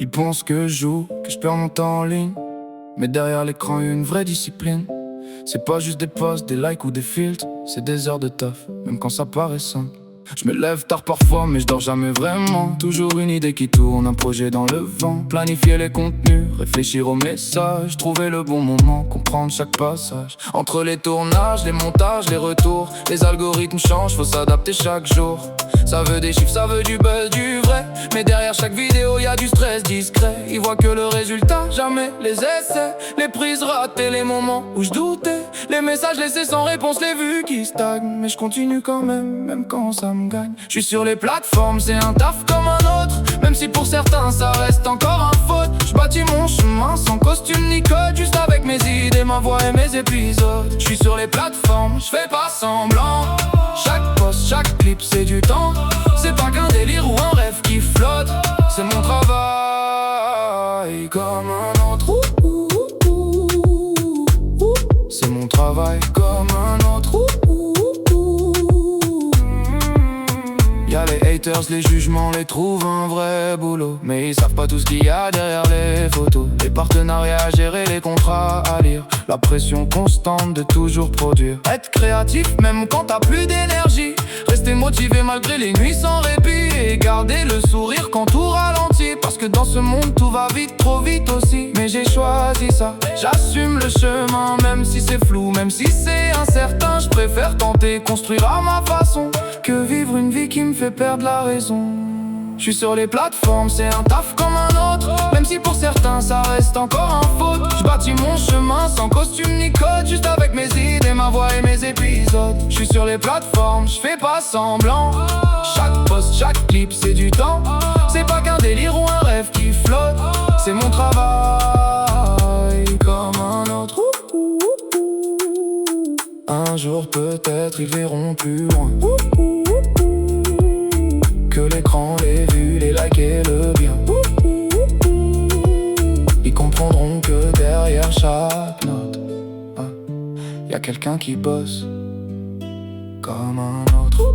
Ils pensent que je joue, que je perds mon temps en ligne. Mais derrière l'écran, y a une vraie discipline. C'est pas juste des posts, des likes ou des filtres. C'est des heures de taf, même quand ça paraît simple. Je me lève tard parfois, mais je dors jamais vraiment. Toujours une idée qui tourne, un projet dans le vent. Planifier les contenus, réfléchir aux messages. Trouver le bon moment, comprendre chaque passage. Entre les tournages, les montages, les retours. Les algorithmes changent, faut s'adapter chaque jour. Ça veut des chiffres, ça veut du buzz, du vrai. Mais derrière chaque vidéo, y a du stress discret. Ils voient que le résultat, jamais les essais. Les prises ratées, les moments où je doutais. Les messages laissés sans réponse, les vues qui stagnent. Mais je continue quand même, même quand ça me gagne. Je suis sur les plateformes, c'est un taf comme un autre. Même si pour certains ça reste encore un faute. Je bâtis mon chemin sans costume ni code. Juste avec mes idées, ma voix et mes épisodes. Je suis sur les plateformes, je fais pas semblant. Chaque post, chaque clip c'est du temps. C'est pas qu'un délire ou un rêve qui flotte. C'est mon travail comme un autre. C'est mon travail comme un autre. Y'a les haters, les jugements, les trouvent un vrai boulot. Mais ils savent pas tout ce qu'il y a derrière les photos. Les partenariats à gérer, les contrats à lire. La pression constante de toujours produire. Être créatif même quand t'as plus d'énergie. Rester motivé malgré les nuits sans répit. Et garder le sourire quand tout ralentit. Parce que dans ce monde tout va vite, trop vite aussi. Mais j'ai choisi ça, j'assume le chemin. Même si c'est flou, même si c'est incertain. Je préfère tenter, construire à ma façon, que vivre une vie qui me fait perdre la raison. Je suis sur les plateformes, c'est un taf comme un autre. Même si pour certains ça reste encore un faute. Je bâtis mon chemin sans costume ni code. Juste avec mes idées, ma voix et mes épisodes. Je suis sur les plateformes, je fais pas semblant. Chaque post, chaque clip c'est du temps. C'est pas qu'un délire ou un rêve qui flotte. C'est mon travail comme un autre. Un jour peut-être ils verront plus loin que l'écran, les vues, les likes et le bien. Ils comprendront que derrière chaque note, y a quelqu'un qui bosse comme un autre.